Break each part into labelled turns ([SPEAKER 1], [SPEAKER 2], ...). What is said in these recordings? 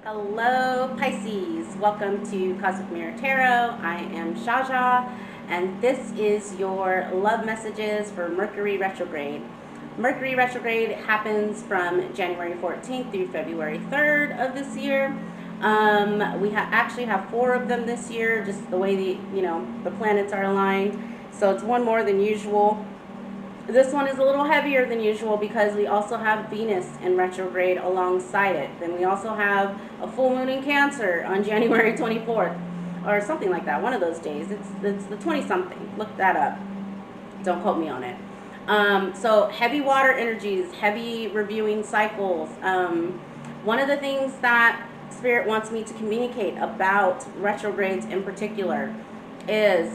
[SPEAKER 1] Hello, Pisces. Welcome to Cosmic Mirror Tarot. I am Shaja, and this is your love messages for Mercury Retrograde. Mercury Retrograde happens from January 14th through February 3rd of this year. We actually have 4 of them this year, just the way the planets are aligned. So it's one more than usual. This one is a little heavier than usual because we also have Venus in retrograde alongside it. Then we also have a full moon in Cancer on January 24th or something like that, one of those days. It's the 20-something. Look that up. Don't quote me on it. So heavy water energies, heavy reviewing cycles. One of the things that Spirit wants me to communicate about retrogrades in particular is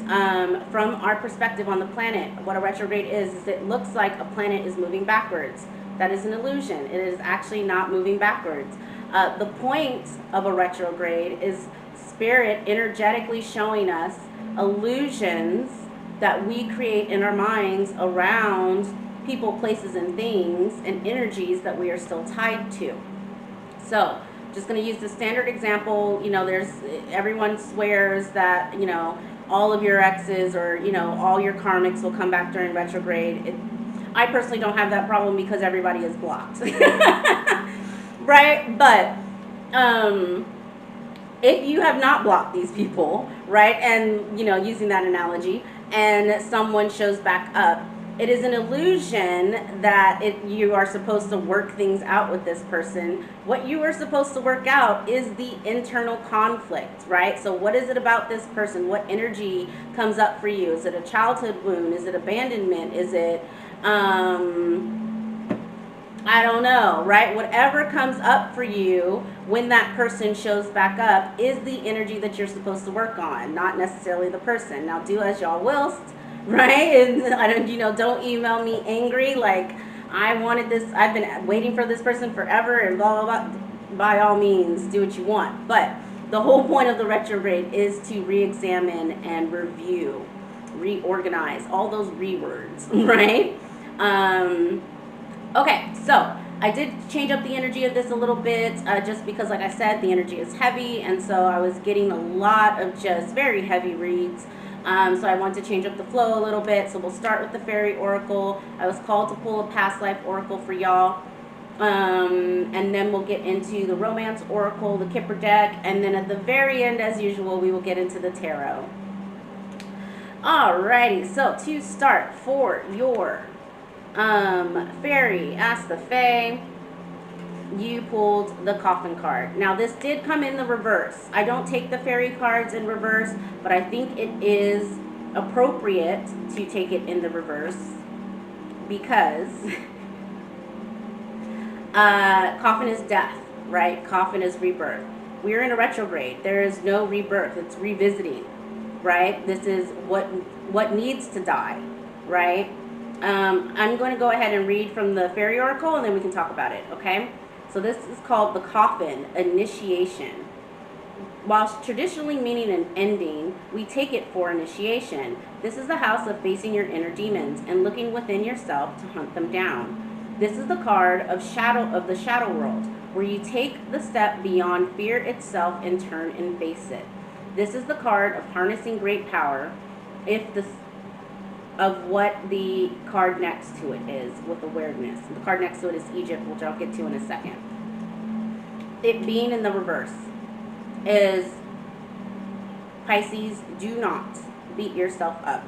[SPEAKER 1] from our perspective on the planet. What a retrograde is it looks like a planet is moving backwards. That is an illusion. It is actually not moving backwards. The point of a retrograde is Spirit energetically showing us illusions that we create in our minds around people, places, and things, and energies that we are still tied to. So, just going to use the standard example. Everyone swears that, all of your exes or, all your karmics will come back during retrograde. I personally don't have that problem because everybody is blocked. Right? But, if you have not blocked these people, right, and, using that analogy, and someone shows back up, it is an illusion that you are supposed to work things out with this person. What you are supposed to work out is the internal conflict, right? So what is it about this person? What energy comes up for you? Is it a childhood wound? Is it abandonment? Is it, I don't know, right? Whatever comes up for you when that person shows back up is the energy that you're supposed to work on, not necessarily the person. Now, do as y'all willst, right? And I don't email me angry like I wanted this. I've been waiting for this person forever, and blah blah blah. By all means, do what you want. But the whole point of the retrograde is to re-examine and review, reorganize, all those re-words, right? Okay, so I did change up the energy of this a little bit, just because, like I said, the energy is heavy, and so I was getting a lot of just very heavy reads. So I want to change up the flow a little bit. So we'll start with the Fairy Oracle. I was called to pull a past life oracle for y'all. And then we'll get into the Romance Oracle, the Kipper deck, and then at the very end, as usual, we will get into the Tarot. Alrighty, so to start for your Fairy, Ask the Fae, you pulled the Coffin card. Now, this did come in the reverse. I don't take the Fairy cards in reverse, but I think it is appropriate to take it in the reverse because Coffin is death, right? Coffin is rebirth. We're in a retrograde. There is no rebirth. It's revisiting, right? This is what needs to die, right? I'm going to go ahead and read from the Fairy Oracle, and then we can talk about it, okay? So this is called the Coffin Initiation. While traditionally meaning an ending, we take it for initiation. This is the house of facing your inner demons and looking within yourself to hunt them down. This is the card of the shadow world, where you take the step beyond fear itself and turn and face it. This is the card of harnessing great power, of what the card next to it is with awareness. The card next to it is Egypt, which I'll get to in a second. It being in the reverse is Pisces, do not beat yourself up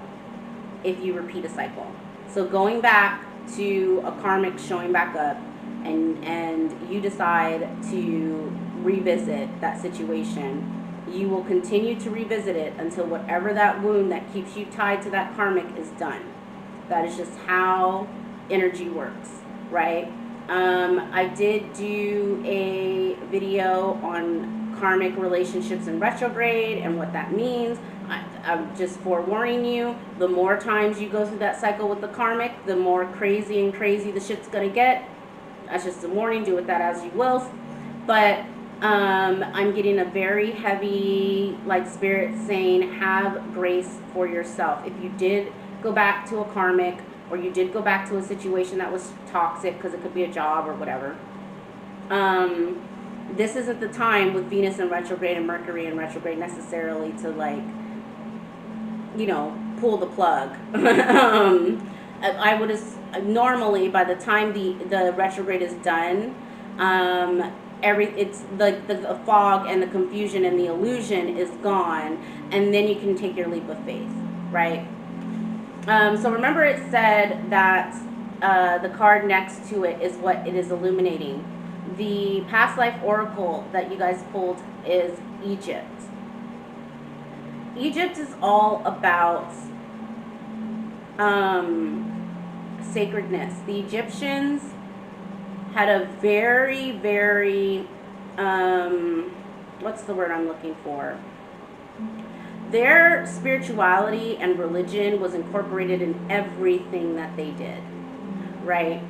[SPEAKER 1] if you repeat a cycle. So going back to a karmic showing back up and you decide to revisit that situation, you will continue to revisit it until whatever that wound that keeps you tied to that karmic is done. That is just how energy works, right? I did do a video on karmic relationships in retrograde and what that means. I'm just forewarning you, the more times you go through that cycle with the karmic, the more crazy the shit's gonna get. That's just a warning, do with that as you will. But I'm getting a very heavy, spirit saying, have grace for yourself. If you did go back to a karmic, or you did go back to a situation that was toxic, because it could be a job or whatever, this isn't the time with Venus in retrograde and Mercury in retrograde necessarily to like, pull the plug. I would normally by the time the retrograde is done, it's like the fog and the confusion and the illusion is gone, and then you can take your leap of faith, right? So remember, it said that the card next to it is what it is illuminating. The past life oracle that you guys pulled is Egypt. Egypt is all about sacredness. The Egyptians had a very, very, what's the word I'm looking for? Their spirituality and religion was incorporated in everything that they did, right?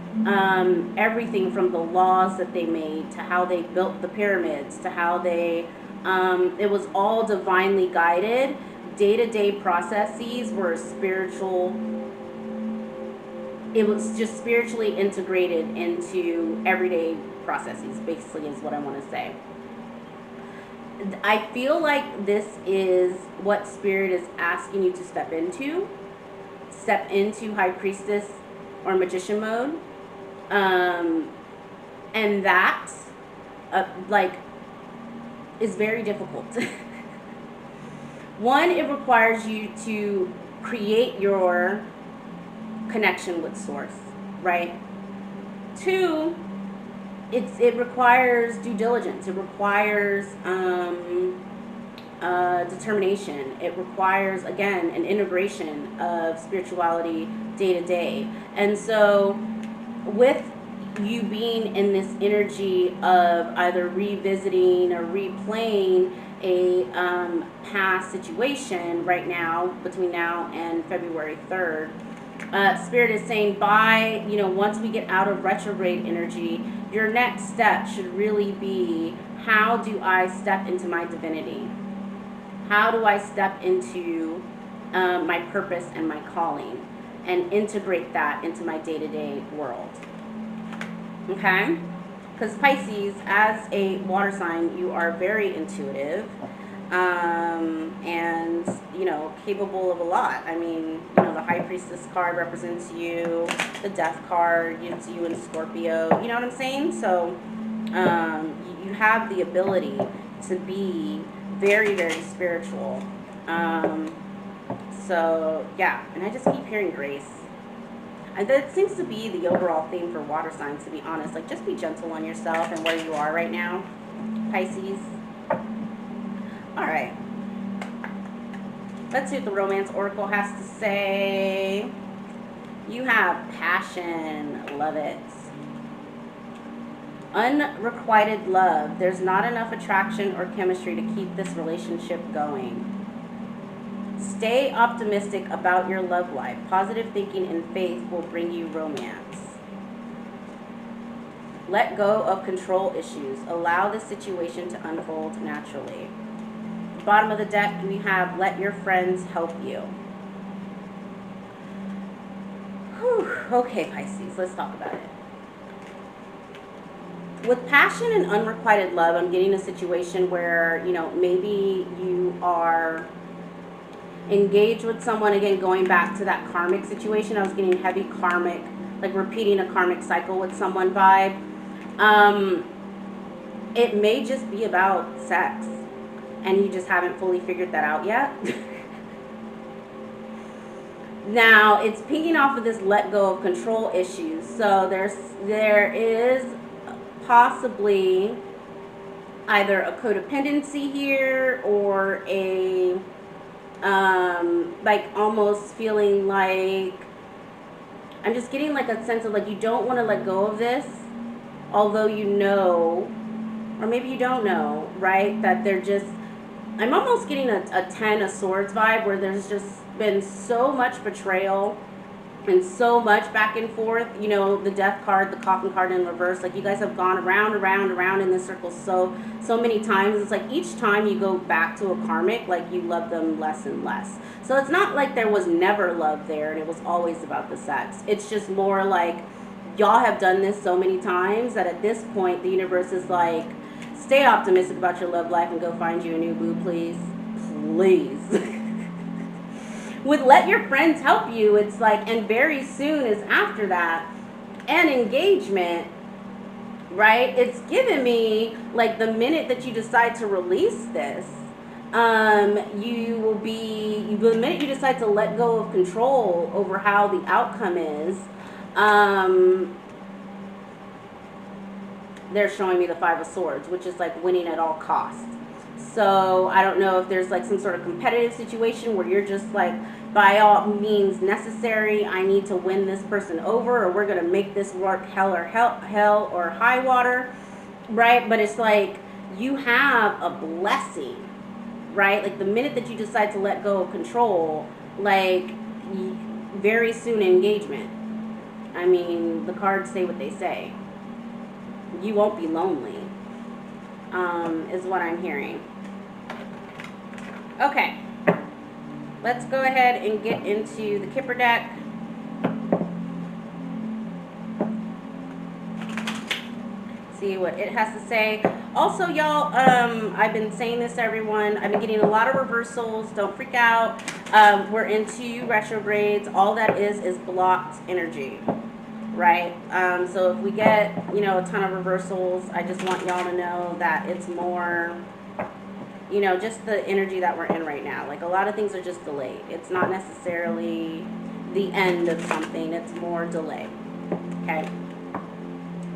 [SPEAKER 1] Everything from the laws that they made to how they built the pyramids to how they, it was all divinely guided. Day-to-day processes were spiritual. It was just spiritually integrated into everyday processes, basically, is what I want to say. I feel like this is what Spirit is asking you to step into. Step into High Priestess or Magician mode. And that, is very difficult. One, it requires you to create your connection with Source, right? Two, it requires due diligence. It requires determination. It requires, again, an integration of spirituality day to day. And so with you being in this energy of either revisiting or replaying a past situation right now, between now and February 3rd, Spirit is saying once we get out of retrograde energy, your next step should really be, how do I step into my divinity? How do I step into my purpose and my calling and integrate that into my day-to-day world? Okay? Because Pisces, as a water sign, you are very intuitive and, capable of a lot. I mean, the High Priestess card represents you. The Death card, it's you in Scorpio. You know what I'm saying? So you have the ability to be very, very spiritual. So, yeah. And I just keep hearing grace. And that seems to be the overall theme for water signs, to be honest. Like, just be gentle on yourself and where you are right now, Pisces. All right. Let's see what the Romance Oracle has to say. You have passion. Love it. Unrequited love. There's not enough attraction or chemistry to keep this relationship going. Stay optimistic about your love life. Positive thinking and faith will bring you romance. Let go of control issues. Allow the situation to unfold naturally. Bottom of the deck, we have let your friends help you. Whew. Okay, Pisces, let's talk about it. With passion and unrequited love, I'm getting a situation where, maybe you are engaged with someone, again, going back to that karmic situation. I was getting heavy karmic, like repeating a karmic cycle with someone vibe. It may just be about sex, and you just haven't fully figured that out yet. Now, it's pinging off of this let go of control issues. So there is possibly either a codependency here or a almost feeling like, I'm just getting like a sense of like you don't want to let go of this, although or maybe you don't know, right? That they're just, I'm almost getting a 10 of Swords vibe where there's just been so much betrayal and so much back and forth. The Death card, the Coffin card in reverse, like you guys have gone around in this circle so many times. It's like each time you go back to a karmic, like you love them less and less. So it's not like there was never love there and it was always about the sex. It's just more like y'all have done this so many times that at this point the universe is like, it's Stay optimistic about your love life and go find you a new boo, please. Please. With let your friends help you, it's like, and very soon is after that, and engagement, right? It's given me like the minute that you decide to release this, you will be, the minute you decide to let go of control over how the outcome is, they're showing me the Five of Swords, which is like winning at all costs. So I don't know if there's like some sort of competitive situation where you're just like, by all means necessary, I need to win this person over, or we're gonna make this work hell or high water, right? But it's like you have a blessing, right? Like the minute that you decide to let go of control, like very soon engagement. I mean, the cards say what they say. You won't be lonely, is what I'm hearing. Okay, let's go ahead and get into the Kipper deck. See what it has to say. Also, y'all, I've been saying this to everyone. I've been getting a lot of reversals. Don't freak out. We're into retrogrades. All that is blocked energy, right? So if we get, a ton of reversals, I just want y'all to know that it's more, just the energy that we're in right now. Like a lot of things are just delayed. It's not necessarily the end of something. It's more delay. Okay.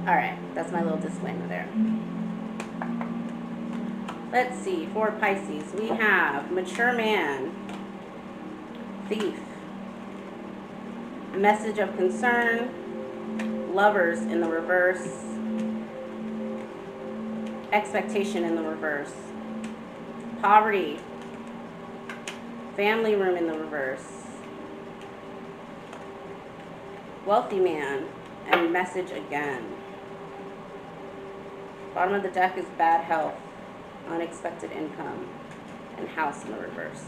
[SPEAKER 1] All right. That's my little disclaimer there. Let's see. For Pisces, we have mature man, thief, message of concern, lovers in the reverse, expectation in the reverse, poverty, family room in the reverse, wealthy man, and message again. Bottom of the deck is bad health, unexpected income, and house in the reverse.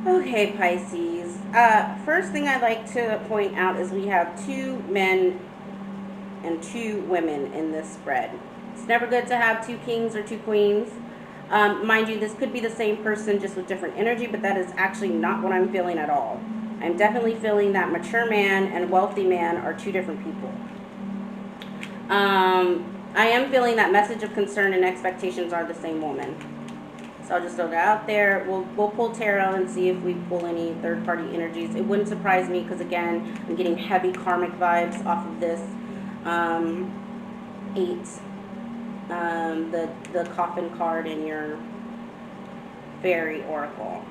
[SPEAKER 1] Okay, Pisces. First thing I'd like to point out is we have 2 men and 2 women in this spread. It's never good to have 2 kings or 2 queens. Mind you, this could be the same person just with different energy, but that is actually not what I'm feeling at all. I'm definitely feeling that mature man and wealthy man are 2 different people. I am feeling that message of concern and expectations are the same woman. So I'll just throw that out there. We'll pull tarot and see if we pull any third-party energies. It wouldn't surprise me because, again, I'm getting heavy karmic vibes off of this 8. The Coffin card in your Fairy Oracle.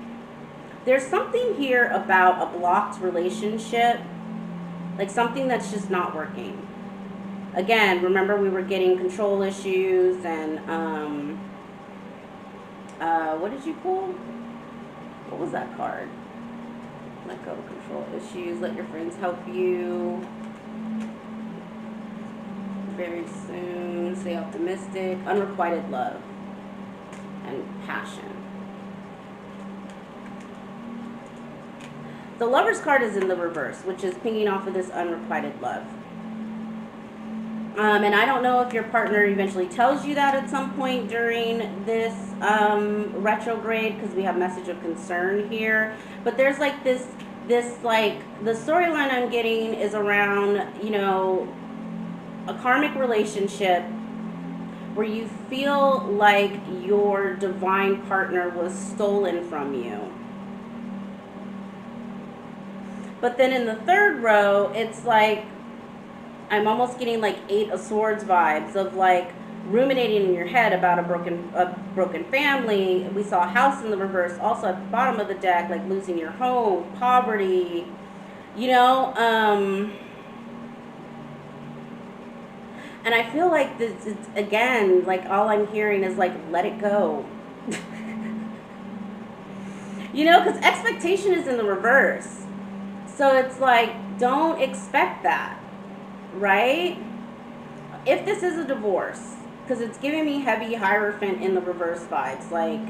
[SPEAKER 1] There's something here about a blocked relationship, like something that's just not working. Again, remember we were getting control issues and what did you pull? What was that card? Let go of control issues. Let your friends help you. Very soon. Stay optimistic. Unrequited love. And passion. The Lover's card is in the reverse, which is pinging off of this unrequited love. And I don't know if your partner eventually tells you that at some point during this retrograde, because we have message of concern here. But there's like this like, the storyline I'm getting is around, a karmic relationship where you feel like your divine partner was stolen from you. But then in the third row, it's like, I'm almost getting like 8 of Swords vibes of like ruminating in your head about a broken family. We saw a house in the reverse, also at the bottom of the deck, like losing your home, poverty, and I feel like this is, again, like all I'm hearing is like, let it go. Because expectation is in the reverse. So it's like, don't expect that. Right? If this is a divorce, because it's giving me heavy Hierophant in the reverse vibes, like,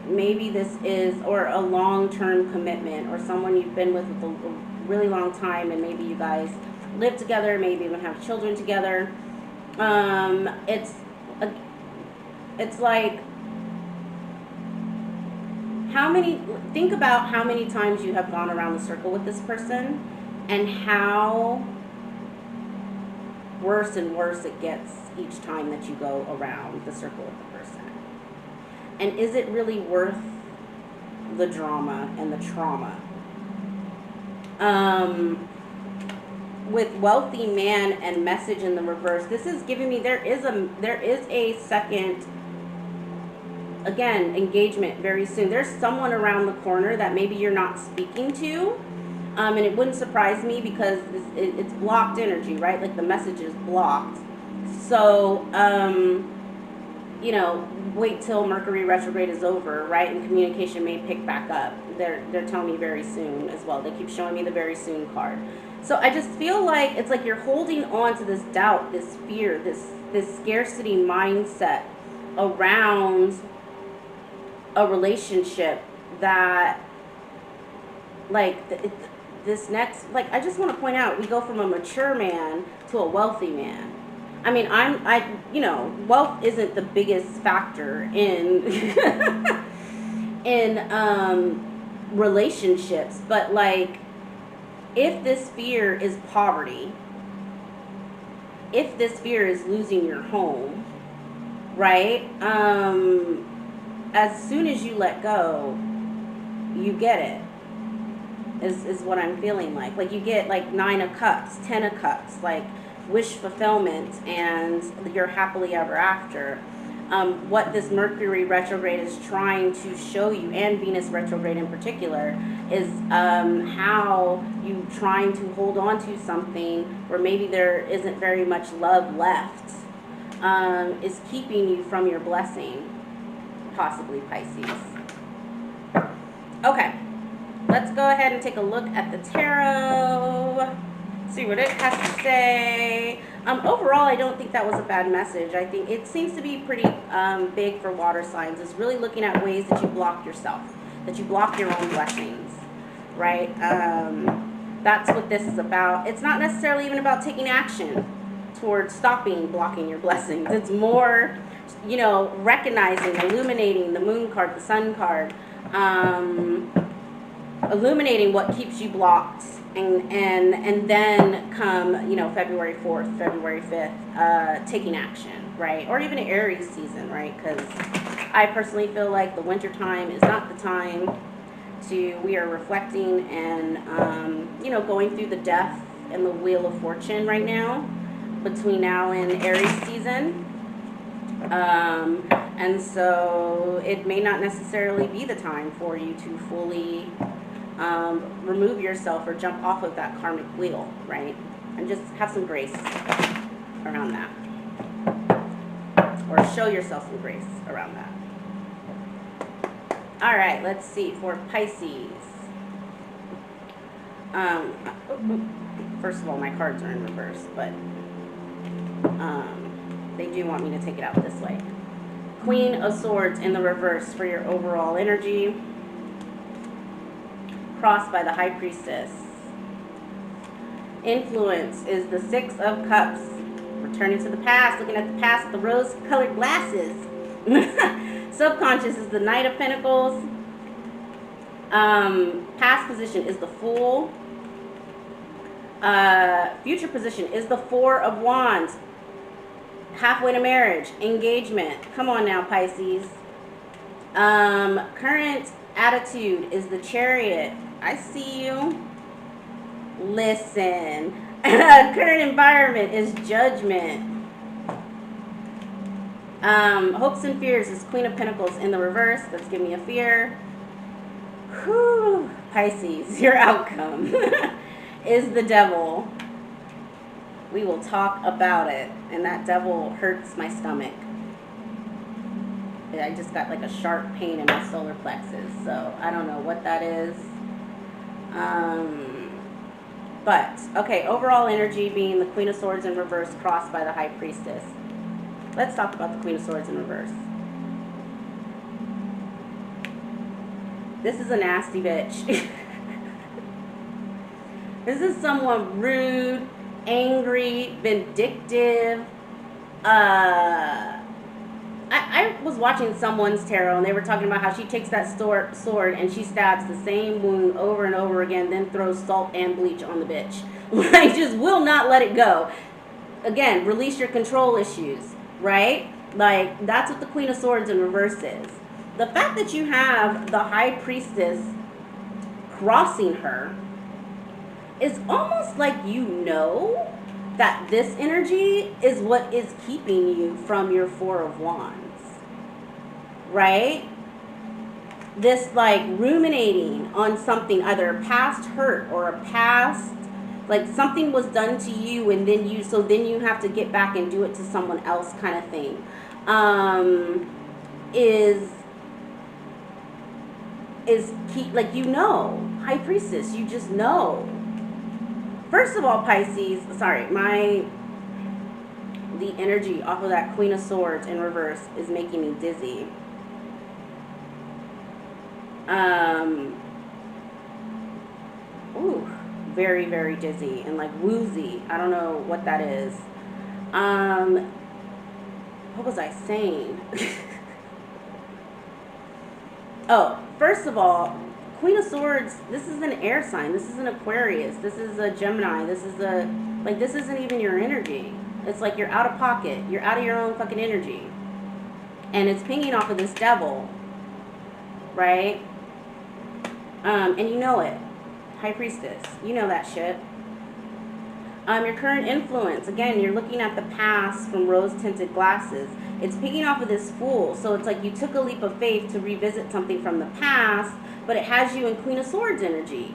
[SPEAKER 1] maybe this is, or a long-term commitment, or someone you've been with a really long time, and maybe you guys live together, maybe even have children together. It's like, think about how many times you have gone around the circle with this person, and how worse and worse it gets each time that you go around the circle with the person. And is it really worth the drama and the trauma? With wealthy man and message in the reverse, this is giving me, there is a second, again, engagement very soon. There's someone around the corner that maybe you're not speaking to. And it wouldn't surprise me, because it's blocked energy, right? Like the message is blocked. So, you know, wait till Mercury retrograde is over, right? And communication may pick back up. They're telling me very soon as well. They keep showing me the very soon card. So I just feel like it's like you're holding on to this doubt, this fear, this scarcity mindset around a relationship that, like, this next, like, I just want to point out, we go from a mature man to a wealthy man. I mean, you know, wealth isn't the biggest factor in relationships, but like, if this fear is poverty, if this fear is losing your home, right? As soon as you let go, you get it. Is what I'm feeling like. Like, you get like 9 of Cups, 10 of Cups, like wish fulfillment, and you're happily ever after. What this Mercury retrograde is trying to show you, and Venus retrograde in particular, is how you trying to hold on to something where maybe there isn't very much love left, is keeping you from your blessing, possibly, Pisces. Okay, let's go ahead and take a look at the tarot. See what it has to say. Overall, I don't think that was a bad message. I think it seems to be pretty big for water signs. It's really looking at ways that you block yourself, that you block your own blessings, right? That's what this is about. It's not necessarily even about taking action towards stopping blocking your blessings. It's more, you know, recognizing, illuminating the moon card, the sun card, illuminating what keeps you blocked, and then come, you know, February 4th, February 5th, taking action, right? Or even Aries season, right? Because I personally feel like the winter time is not the time we are reflecting and, you know, going through the death and the wheel of fortune right now, between now and Aries season. And so it may not necessarily be the time for you to fully remove yourself or jump off of that karmic wheel, right? And just have some grace around that, or show yourself some grace around that. All right, let's see for Pisces. First of all, my cards are in reverse, but they do want me to take it out this way. Queen of Swords in the reverse for your overall energy. Crossed by the High Priestess. Influence is the 6 of Cups. Returning to the past, looking at the past with the rose-colored glasses. Subconscious is the Knight of Pentacles. Past position is the Fool. Future position is the 4 of Wands. Halfway to marriage, engagement. Come on now, Pisces. Current attitude is the Chariot. I see you. Listen. Current environment is Judgment. Hopes and fears is Queen of Pentacles in the reverse. That's giving me a fear. Whew. Pisces, your outcome is the Devil. We will talk about it. And that Devil hurts my stomach. I just got like a sharp pain in my solar plexus. So I don't know what that is. But, okay, overall energy being the Queen of Swords in reverse, crossed by the High Priestess. Let's talk about the Queen of Swords in reverse. This is a nasty bitch. This is someone rude, angry, vindictive. I was watching someone's tarot and they were talking about how she takes that sword and she stabs the same wound over and over again, then throws salt and bleach on the bitch. Like, just will not let it go. Again, release your control issues, right? Like, that's what the Queen of Swords in reverse is. The fact that you have the High Priestess crossing her is almost like you know that this energy is what is keeping you from your Four of Wands, right? This like ruminating on something, either a past hurt or a past, like something was done to you and then you have to get back and do it to someone else kind of thing, is keep, like, you know, High Priestess, you just know. First of all, Pisces, sorry, the energy off of that Queen of Swords in reverse is making me dizzy. Ooh, very, very dizzy and like woozy. I don't know what that is. What was I saying? Oh, first of all, Queen of Swords, this is an air sign. This is an Aquarius. This is a Gemini. This isn't even your energy. It's like you're out of pocket. You're out of your own fucking energy. And it's pinging off of this devil. Right? And you know it. High Priestess. You know that shit. Your current influence. Again, you're looking at the past from rose-tinted glasses. It's picking off of this Fool. So it's like you took a leap of faith to revisit something from the past, but it has you in Queen of Swords energy.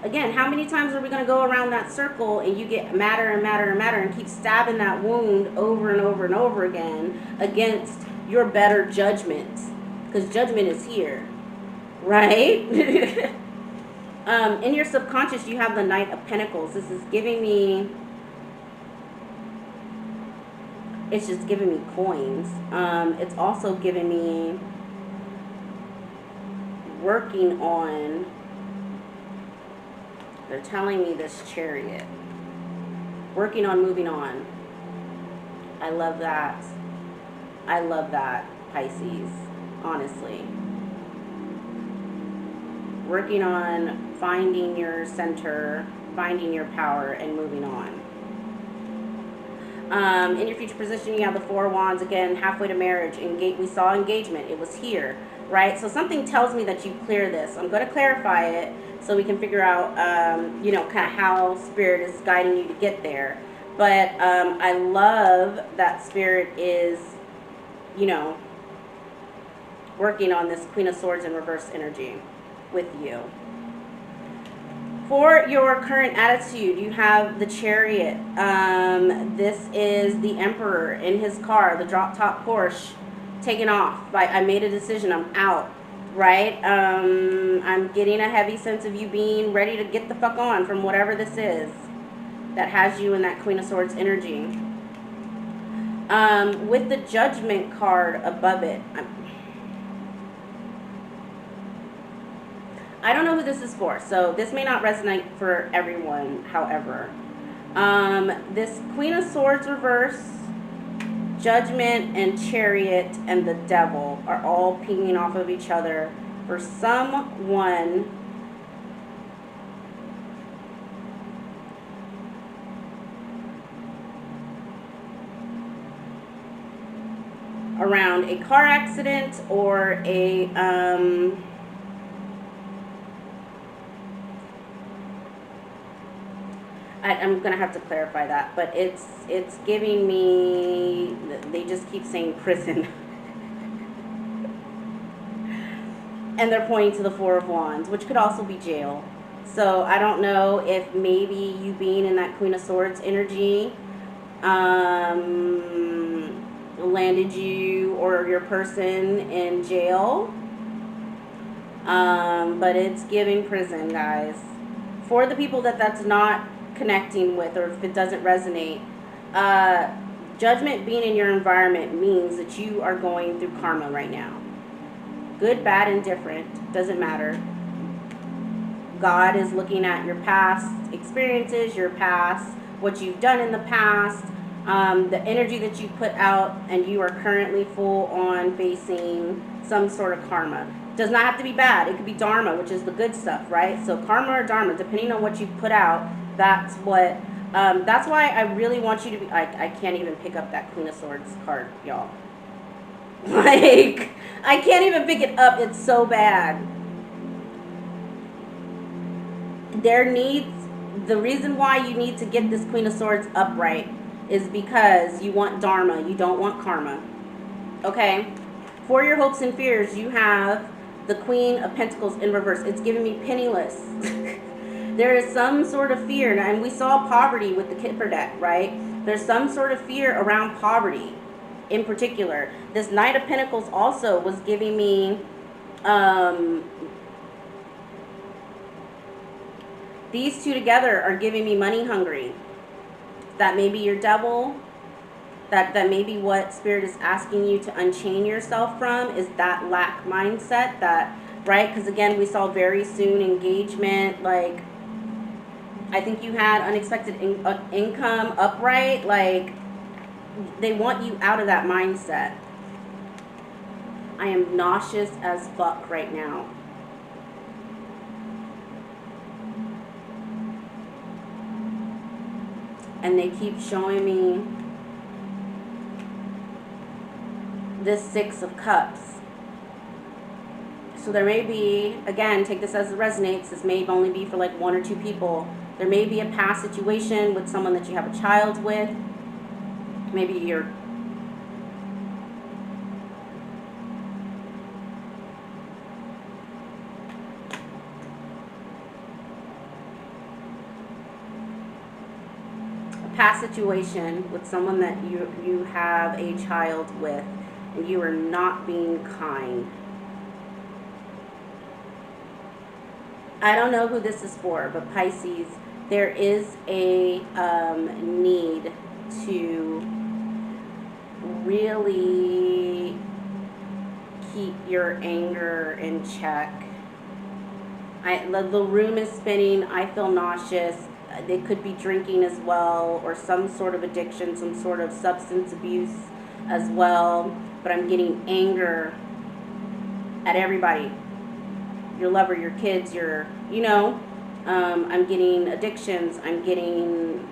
[SPEAKER 1] Again, how many times are we going to go around that circle and you get madder and madder and madder and keep stabbing that wound over and over and over again against your better judgment? Because judgment is here, right? In your subconscious, you have the Knight of Pentacles. This is giving me, it's just giving me coins. It's also giving me working on, they're telling me this Chariot. Working on moving on. I love that. I love that, Pisces, honestly. Working on finding your center, finding your power, and moving on. In your future position, you have the Four of Wands, again, halfway to marriage. We saw engagement. It was here, right? So something tells me that you clear this. I'm going to clarify it so we can figure out, kind of how Spirit is guiding you to get there. But I love that Spirit is, working on this Queen of Swords in reverse energy with you. For your current attitude, you have the Chariot. This is the Emperor in his car, the drop top Porsche, taking off. I made a decision, I'm out, right? I'm getting a heavy sense of you being ready to get the fuck on from whatever this is that has you in that Queen of Swords energy. With the Judgment card above it, I don't know who this is for, so this may not resonate for everyone, however. This Queen of Swords reverse, Judgment, and Chariot, and the Devil are all pinging off of each other for someone around a car accident or a I'm going to have to clarify that, but it's giving me, they just keep saying prison. And they're pointing to the Four of Wands, which could also be jail. So I don't know if maybe you being in that Queen of Swords energy landed you or your person in jail. But it's giving prison, guys. For the people that's not connecting with, or if it doesn't resonate, Judgment being in your environment means that you are going through karma right now. Good, bad, indifferent, doesn't matter. God is looking at your past experiences, your past, what you've done in the past, the energy that you put out, and you are currently full on facing some sort of karma. Does not have to be bad. It could be dharma, which is the good stuff, right? So karma or dharma, depending on what you put out, that's what, that's why I really want you to be, I can't even pick up that Queen of Swords card, y'all. Like, I can't even pick it up. It's so bad. The reason why you need to get this Queen of Swords upright is because you want dharma. You don't want karma. Okay? For your hopes and fears, you have the Queen of Pentacles in reverse. It's giving me penniless. There is some sort of fear, and we saw poverty with the Kipper deck, right? There's some sort of fear around poverty in particular. This Knight of Pentacles also was giving me these two together are giving me money hungry. That may be your devil. That may be what Spirit is asking you to unchain yourself from, is that lack mindset. That, right? Because again, we saw very soon engagement. Like, I think you had unexpected income upright. Like, they want you out of that mindset. I am nauseous as fuck right now. And they keep showing me this Six of Cups. So there may be, again, take this as it resonates, this may only be for like 1 or 2 people. There may be a past situation with someone that you have a child with. Maybe you're past situation with someone that you have a child with, and you are not being kind. I don't know who this is for, but Pisces, there is a need to really keep your anger in check. The room is spinning. I feel nauseous. They could be drinking as well, or some sort of addiction, some sort of substance abuse as well. But I'm getting anger at everybody. Your lover, your kids, your, I'm getting addictions. I'm getting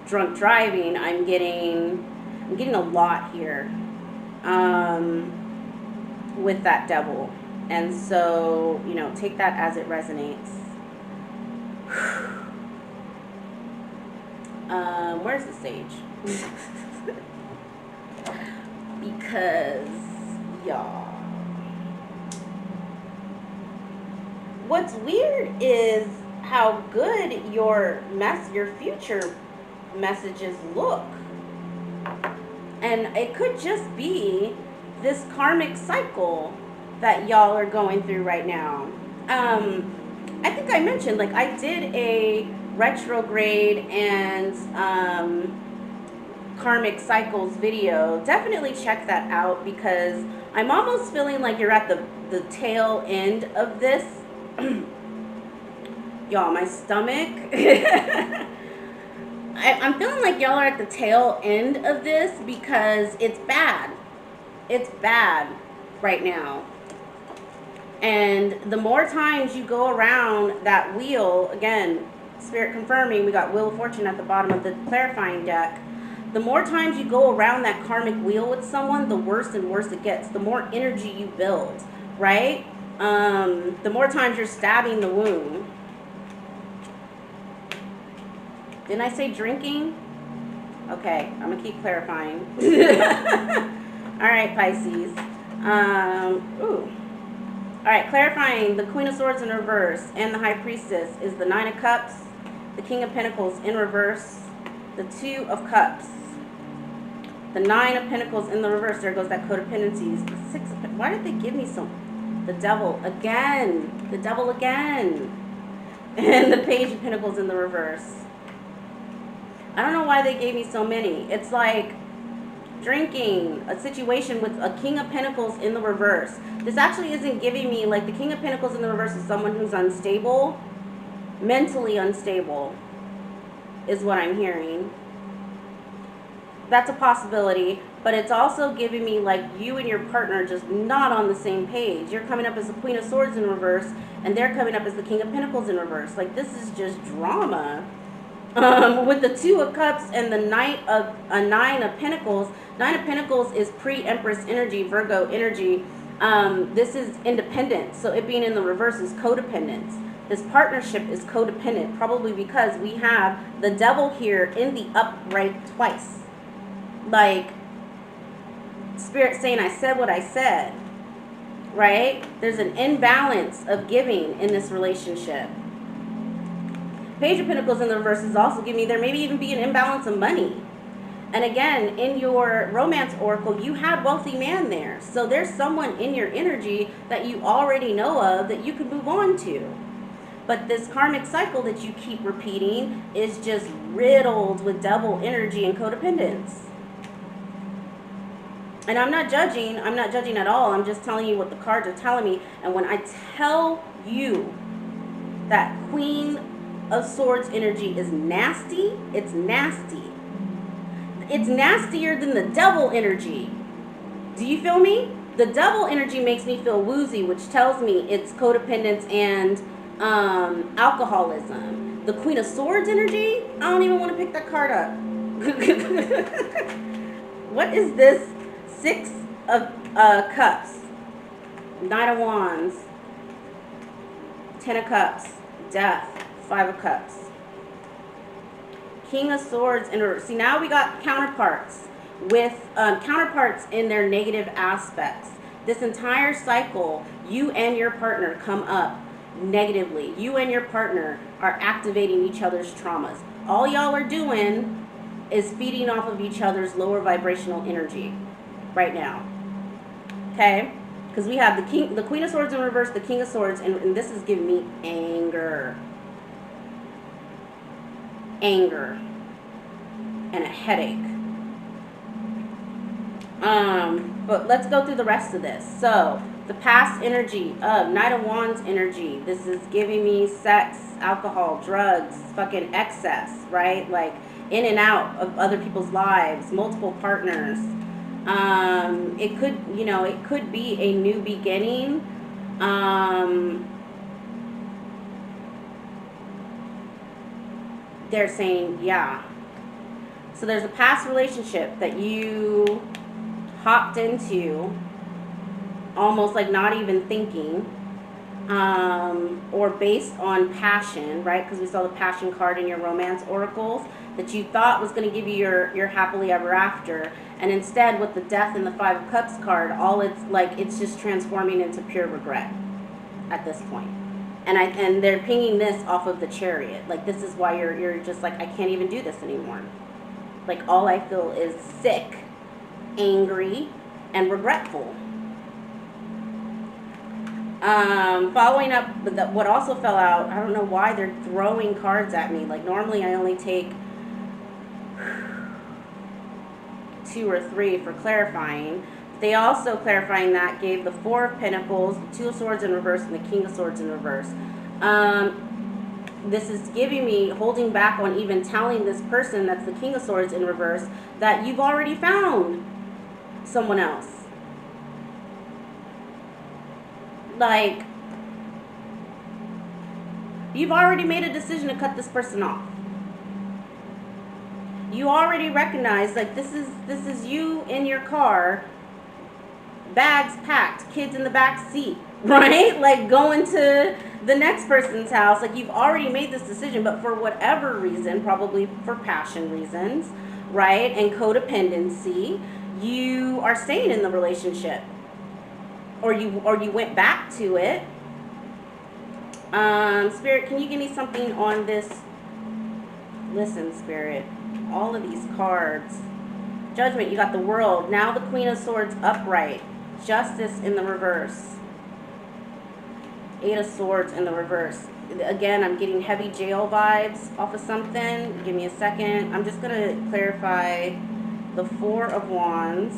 [SPEAKER 1] drunk driving. I'm getting a lot here with that devil. And so, take that as it resonates. Where's the sage? Because, y'all, what's weird is how good your future messages look. And it could just be this karmic cycle that y'all are going through right now. I think I mentioned, like, I did a retrograde and karmic cycles video. Definitely check that out, because I'm almost feeling like you're at the tail end of this. Y'all, my stomach. I'm feeling like y'all are at the tail end of this, because it's bad. It's bad right now. And the more times you go around that wheel, again, Spirit confirming, we got Wheel of Fortune at the bottom of the clarifying deck. The more times you go around that karmic wheel with someone, the worse and worse it gets. The more energy you build, right? The more times you're stabbing the wound. Didn't I say drinking? Okay, I'm gonna keep clarifying. All right, Pisces. All right, clarifying, the Queen of Swords in reverse and the High Priestess is the Nine of Cups, the King of Pentacles in reverse, the Two of Cups, the Nine of Pentacles in the reverse. There goes that codependencies. The Six of, why did they give me the Devil again? The Devil again. And the Page of Pentacles in the reverse. I don't know why they gave me so many. It's like drinking, a situation with a King of Pentacles in the reverse. This actually isn't giving me, like, the King of Pentacles in the reverse is someone who's unstable, mentally unstable, is what I'm hearing. That's a possibility, but it's also giving me like you and your partner just not on the same page. You're coming up as the Queen of Swords in reverse, and they're coming up as the King of Pentacles in reverse. Like, this is just drama. With the Two of Cups and the Nine of Pentacles. Nine of Pentacles is pre-Empress energy, Virgo energy. This is independence, so it being in the reverse is codependence. This partnership is codependent, probably because we have the Devil here in the upright twice. Like, Spirit saying, I said what I said, right? There's an imbalance of giving in this relationship. Page of Pentacles in the reverse is also giving me there maybe even be an imbalance of money. And again, in your romance oracle, you had wealthy man there. So there's someone in your energy that you already know of that you can move on to. But this karmic cycle that you keep repeating is just riddled with Devil energy and codependence. And I'm not judging at all. I'm just telling you what the cards are telling me. And when I tell you that Queen of Swords energy is nasty, it's nasty. It's nastier than the Devil energy. Do you feel me? The Devil energy makes me feel woozy, which tells me it's codependence and alcoholism. The Queen of Swords energy, I don't even want to pick that card up. What is this? Six of Cups, Knight of Wands, Ten of Cups, Death, Five of Cups, King of Swords. And see, now we got counterparts with counterparts in their negative aspects. This entire cycle, you and your partner come up negatively. You and your partner are activating each other's traumas. All y'all are doing is feeding off of each other's lower vibrational energy right now. Okay? Because we have the Queen of Swords in reverse, the King of Swords, and this is giving me anger. Anger. And a headache. But let's go through the rest of this. So, the past energy of Knight of Wands energy. This is giving me sex, alcohol, drugs, fucking excess, right? Like, in and out of other people's lives, multiple partners. It could, it could be a new beginning. They're saying, yeah. So there's a past relationship that you hopped into, almost like not even thinking, or based on passion, right? Because we saw the passion card in your romance oracles, that you thought was going to give you your happily ever after. And instead, with the Death and the Five of Cups card, it's just transforming into pure regret at this point. And they're pinging this off of the Chariot. Like, this is why you're just like, I can't even do this anymore. Like, all I feel is sick, angry, and regretful. Following up, what also fell out, I don't know why they're throwing cards at me. Like, normally I only take 2 or 3 for clarifying. They also, clarifying that, gave the Four of Pentacles, the Two of Swords in reverse, and the King of Swords in reverse. This is giving me holding back on even telling this person that's the King of Swords in reverse that you've already found someone else. Like, you've already made a decision to cut this person off. You already recognize, like, this is you in your car, bags packed, kids in the back seat, right? Like, going to the next person's house. Like, you've already made this decision, but for whatever reason, probably for passion reasons, right, and codependency, you are staying in the relationship, or you went back to it. Spirit, can you give me something on this? Listen, Spirit, all of these cards. Judgment, you got the World. Now the Queen of Swords upright. Justice in the reverse. Eight of Swords in the reverse. Again, I'm getting heavy jail vibes off of something. Give me a second. I'm just going to clarify the Four of Wands,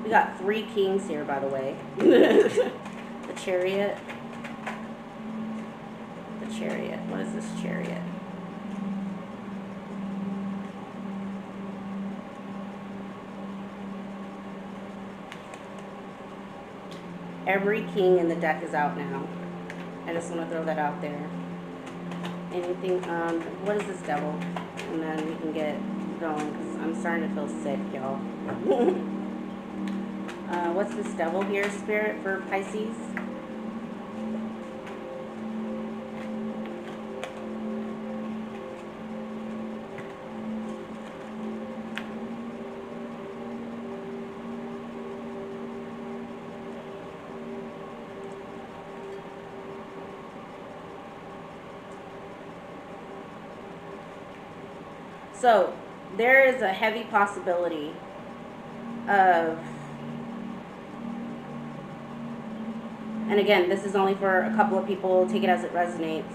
[SPEAKER 1] we got 3 kings here, by the way. The Chariot. The Chariot. What is this Chariot? Every king in the deck is out now. I just want to throw that out there. Anything, what is this Devil? And then we can get going, because I'm starting to feel sick, y'all. What's this Devil here, Spirit, for Pisces? So, there is a heavy possibility of, and again, this is only for a couple of people, take it as it resonates,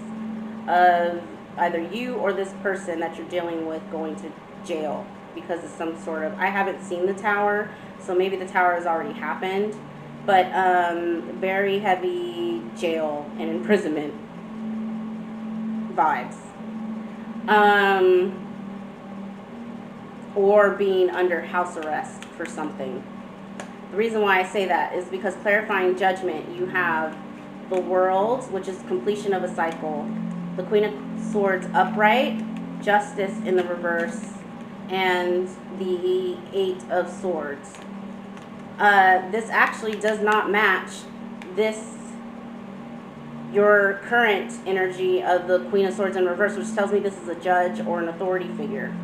[SPEAKER 1] of either you or this person that you're dealing with going to jail because of some sort of, I haven't seen the Tower, so maybe the Tower has already happened, but very heavy jail and imprisonment vibes. Or being under house arrest for something. The reason why I say that is because clarifying judgment, you have the World, which is completion of a cycle, the Queen of Swords upright, Justice in the reverse, and the 8 of Swords. This actually does not match your current energy of the Queen of Swords in reverse, which tells me this is a judge or an authority figure.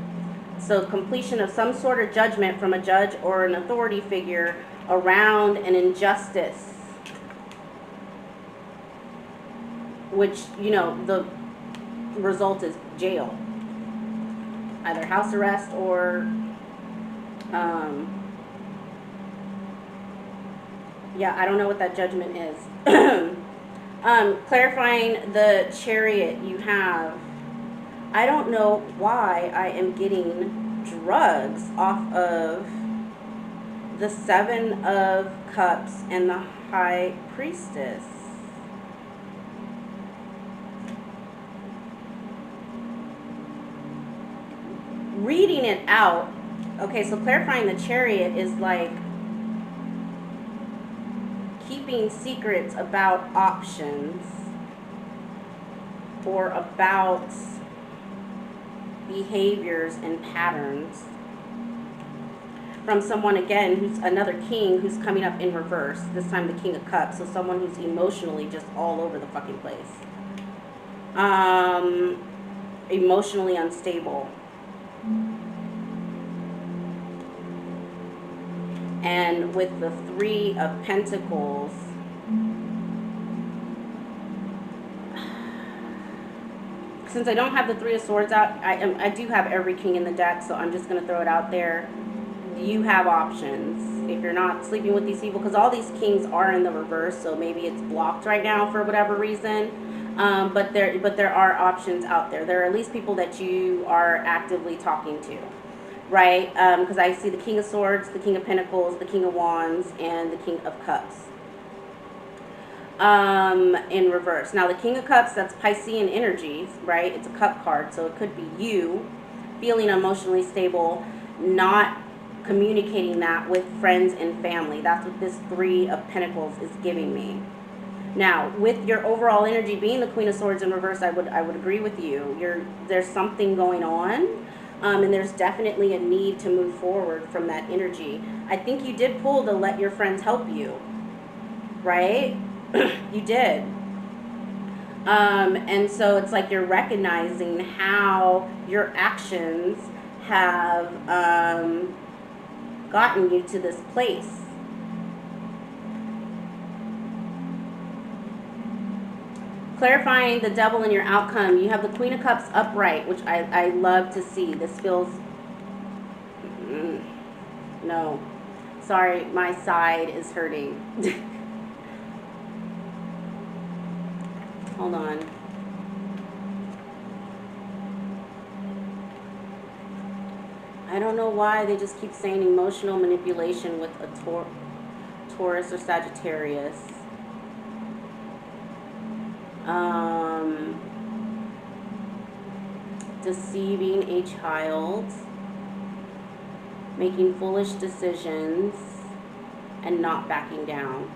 [SPEAKER 1] So completion of some sort of judgment from a judge or an authority figure around an injustice, which, you know, the result is jail. Either house arrest or, yeah, I don't know what that judgment is. Clarifying the Chariot you have, I don't know why I am getting drugs off of the 7 of Cups and the High Priestess. Reading it out, okay, so clarifying the Chariot is like keeping secrets about options or about behaviors and patterns from someone, again, who's another king who's coming up in reverse, this time the King of Cups, so someone who's emotionally just all over the fucking place, emotionally unstable, and with the 3 of Pentacles, since I don't have the 3 of Swords out, I do have every king in the deck, so I'm just going to throw it out there. You have options if you're not sleeping with these people, because all these kings are in the reverse, so maybe it's blocked right now for whatever reason. But there are options out there. There are at least people that you are actively talking to, right? Because I see the King of Swords, the King of Pentacles, the King of Wands, and the King of Cups. In reverse. Now the King of Cups, that's Piscean energies, right? It's a cup card, so it could be you feeling emotionally stable, not communicating that with friends and family. That's what this 3 of Pentacles is giving me. Now, with your overall energy being the Queen of Swords in reverse, I would agree with you. There's something going on, and there's definitely a need to move forward from that energy. I think you did pull the let your friends help you, right? You did. And so it's like you're recognizing how your actions have gotten you to this place. Clarifying the Devil in your outcome, you have the Queen of Cups upright, which I love to see. This feels, no, sorry, my side is hurting. Hold on. why they just keep saying emotional manipulation with a Taurus or Sagittarius. Deceiving a child, making foolish decisions, and not backing down.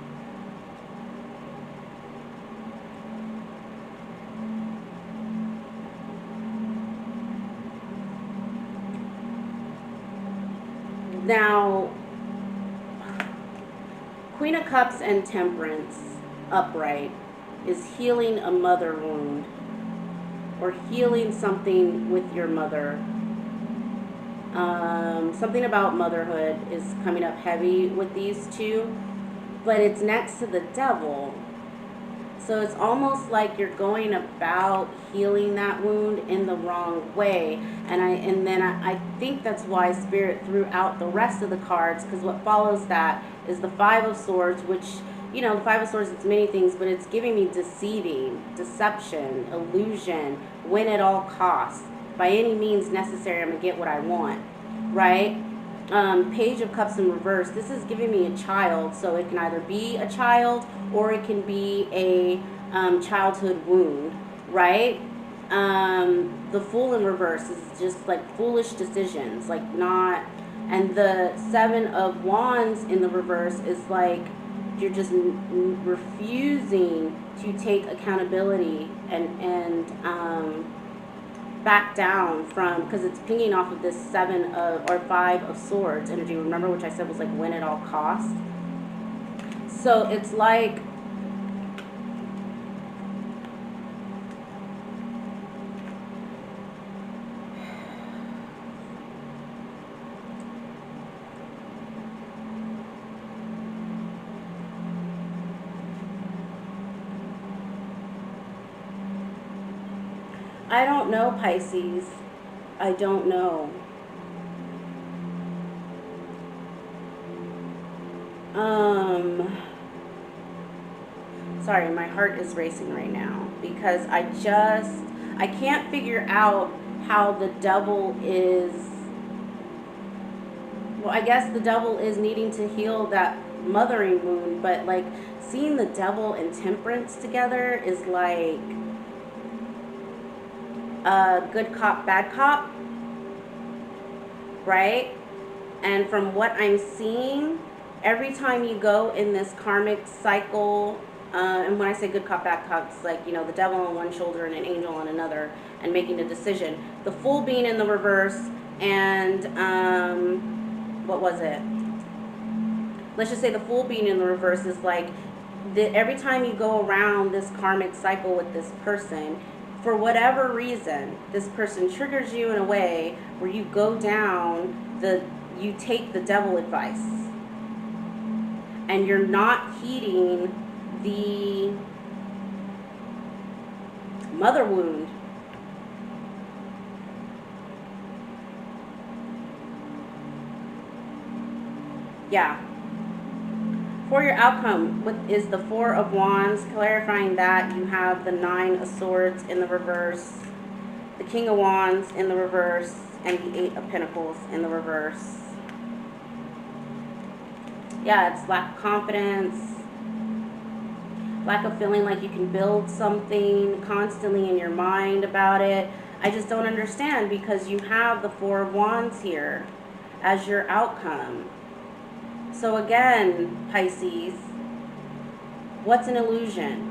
[SPEAKER 1] Now, Queen of Cups and Temperance upright is healing a mother wound or healing something with your mother. Something about motherhood is coming up heavy with these two, but it's next to the Devil. So it's almost like you're going about healing that wound in the wrong way. And then I think that's why Spirit threw out the rest of the cards, because what follows that is the Five of Swords, which, you know, the Five of Swords, it's many things, but it's giving me deceiving, deception, illusion, win at all costs. By any means necessary, I'm going to get what I want, right? Page of Cups in reverse. This is giving me a child, so it can either be a child or it can be a childhood wound, right? The Fool in reverse is just like foolish decisions, like not. And the Seven of Wands in the reverse is like you're just refusing to take accountability and back down from, because it's pinging off of this Seven of or Five of Swords energy. Remember, which I said was like win at all costs. So it's like I don't know, Pisces. I don't know. Sorry, my heart is racing right now because I can't figure out how the Devil is, well, I guess the Devil is needing to heal that mothering wound, but like seeing the Devil and Temperance together is like good cop, bad cop, right? And from what I'm seeing, every time you go in this karmic cycle, and when I say good cop, bad cop, it's like, you know, the devil on one shoulder and an angel on another, and making a decision. The Fool being in the reverse, and what was it? Let's just say the Fool being in the reverse is like, every time you go around this karmic cycle with this person, for whatever reason, this person triggers you in a way where you go down you take the Devil advice. And you're not heeding the mother wound. Yeah. For your outcome, is the Four of Wands, clarifying that you have the Nine of Swords in the reverse, the King of Wands in the reverse, and the Eight of Pentacles in the reverse. Yeah, it's lack of confidence, lack of feeling like you can build something, constantly in your mind about it. I just don't understand, because you have the Four of Wands here as your outcome. So again, Pisces, what's an illusion?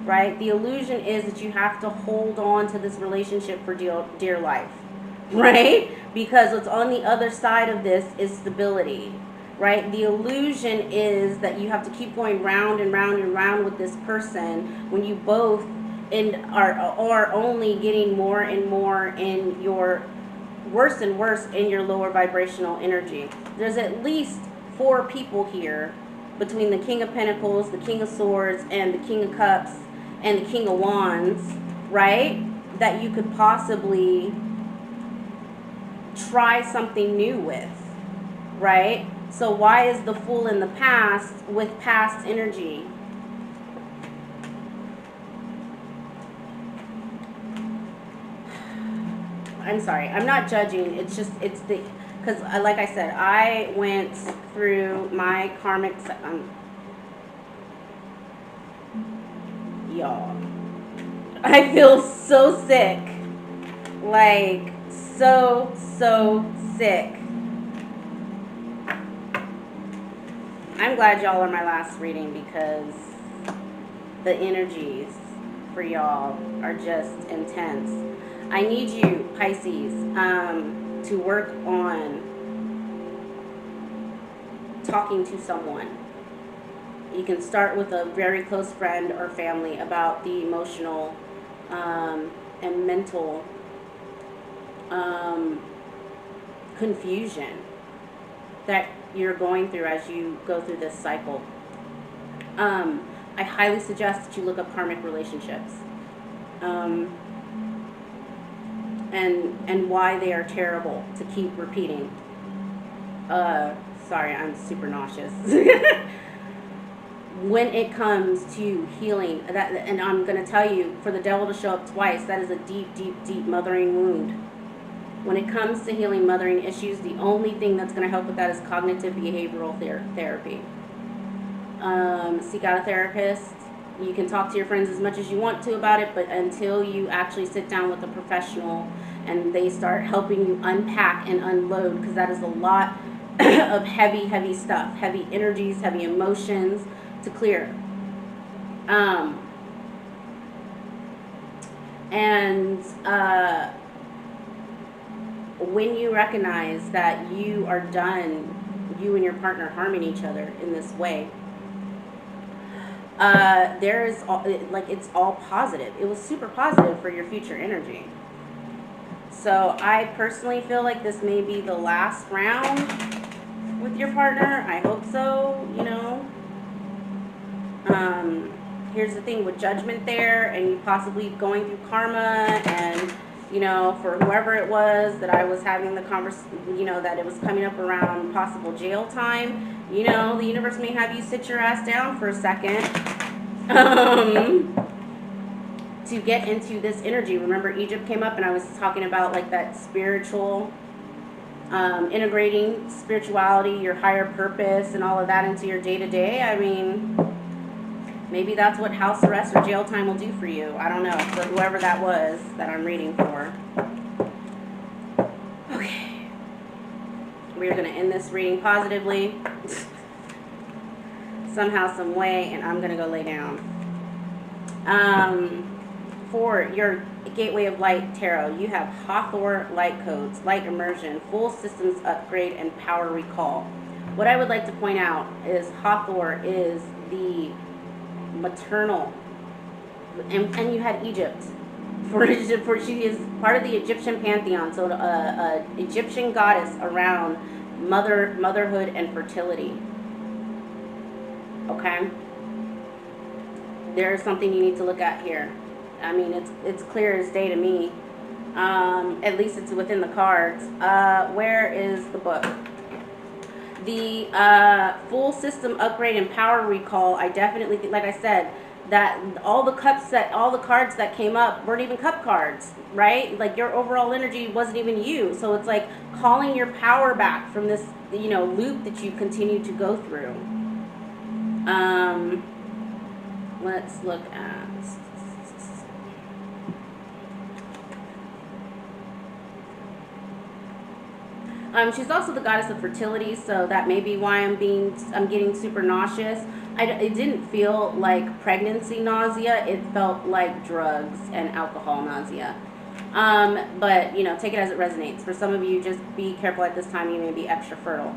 [SPEAKER 1] Right? The illusion is that you have to hold on to this relationship for dear life. Right? Because what's on the other side of this is stability. Right? The illusion is that you have to keep going round and round and round with this person when you both are only getting more and more in your worse and worse in your lower vibrational energy. There's at least 4 people here, between the King of Pentacles, the King of Swords, and the King of Cups, and the King of Wands, right? That you could possibly try something new with, right? So why is the Fool in the past with past energy? I'm sorry, I'm not judging. It's just, it's the, because like I said, I went through my karmic, y'all, I feel so sick. Like, so, so sick. I'm glad y'all are my last reading because the energies for y'all are just intense. I need you, Pisces, to work on talking to someone. You can start with a very close friend or family about the emotional and mental confusion that you're going through as you go through this cycle. I highly suggest that you look up karmic relationships and why they are terrible to keep repeating. Sorry, I'm super nauseous. When it comes to healing, that, and I'm going to tell you, for the devil to show up twice, that is a deep, deep, deep mothering wound. When it comes to healing mothering issues, the only thing that's going to help with that is cognitive behavioral therapy. Seek out a therapist. You can talk to your friends as much as you want to about it, but until you actually sit down with a professional and they start helping you unpack and unload, because that is a lot of heavy, heavy stuff, heavy energies, heavy emotions to clear. When you recognize that you are done, you and your partner harming each other in this way, there's like, it's all positive. It was super positive for your future energy. So I personally feel like this may be the last round with your partner. I hope so, you know. Here's the thing with judgment there, and you possibly going through karma, and you know, for whoever it was that I was having the conversation, you know, that it was coming up around possible jail time. You know, the universe may have you sit your ass down for a second to get into this energy. Remember, Egypt came up, and I was talking about like that spiritual, integrating spirituality, your higher purpose, and all of that into your day-to-day. I mean, maybe that's what house arrest or jail time will do for you. I don't know. But whoever that was that I'm reading for. Okay. We're going to end this reading positively. Somehow, some way, and I'm going to go lay down. For your Gateway of Light Tarot, you have Hathor light codes, light immersion, full systems upgrade, and power recall. What I would like to point out is Hathor is the maternal, and you had Egypt for she is part of the Egyptian pantheon, so Egyptian goddess around motherhood and fertility. Okay, there's something you need to look at here. I mean, it's clear as day to me. At least it's within the cards. Where is the book? The full system upgrade and power recall, I definitely think, like I said, that all the cards that came up weren't even cup cards, right? Like, your overall energy wasn't even you. So it's like calling your power back from this, you know, loop that you continue to go through. Let's look at... she's also the goddess of fertility, so that may be why I'm getting super nauseous. It didn't feel like pregnancy nausea. It felt like drugs and alcohol nausea. But, you know, take it as it resonates. For some of you, just be careful at this time. You may be extra fertile.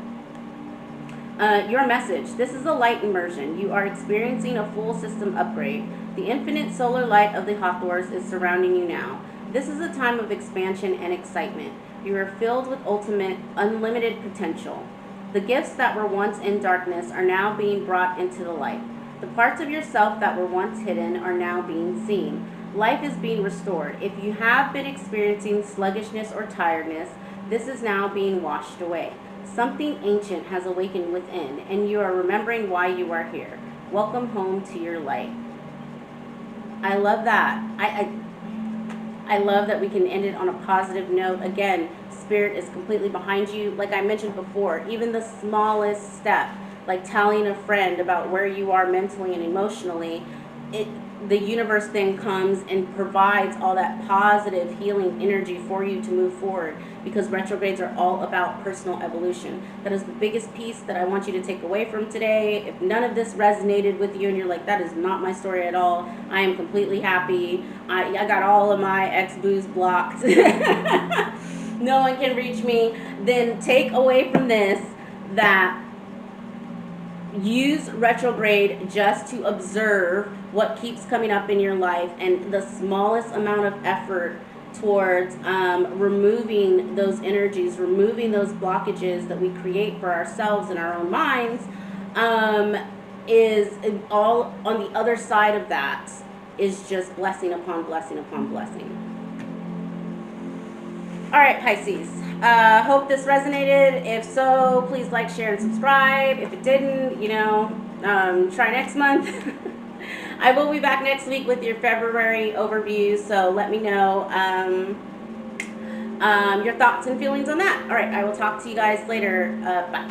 [SPEAKER 1] Your message. This is a light immersion. You are experiencing a full system upgrade. The infinite solar light of the Hathors is surrounding you now. This is a time of expansion and excitement. You are filled with ultimate, unlimited potential. The gifts that were once in darkness are now being brought into the light. The parts of yourself that were once hidden are now being seen. Life is being restored. If you have been experiencing sluggishness or tiredness, this is now being washed away. Something ancient has awakened within, and you are remembering why you are here. Welcome home to your light. I love that. I love that we can end it on a positive note. Again, Spirit is completely behind you. Like I mentioned before, even the smallest step, like telling a friend about where you are mentally and emotionally, the universe then comes and provides all that positive healing energy for you to move forward, because retrogrades are all about personal evolution. That is the biggest piece that I want you to take away from today. If none of this resonated with you and you're like, that is not my story at all, I am completely happy, I got all of my ex-boos blocked, no one can reach me, then take away from this that use retrograde just to observe what keeps coming up in your life, and the smallest amount of effort towards removing those energies, removing those blockages that we create for ourselves in our own minds, is all on the other side of that is just blessing upon blessing upon blessing. All right, Pisces. Hope this resonated. If so, please like, share, and subscribe. If it didn't, try next month. I will be back next week with your February overview, so let me know your thoughts and feelings on that. All right, I will talk to you guys later. Bye.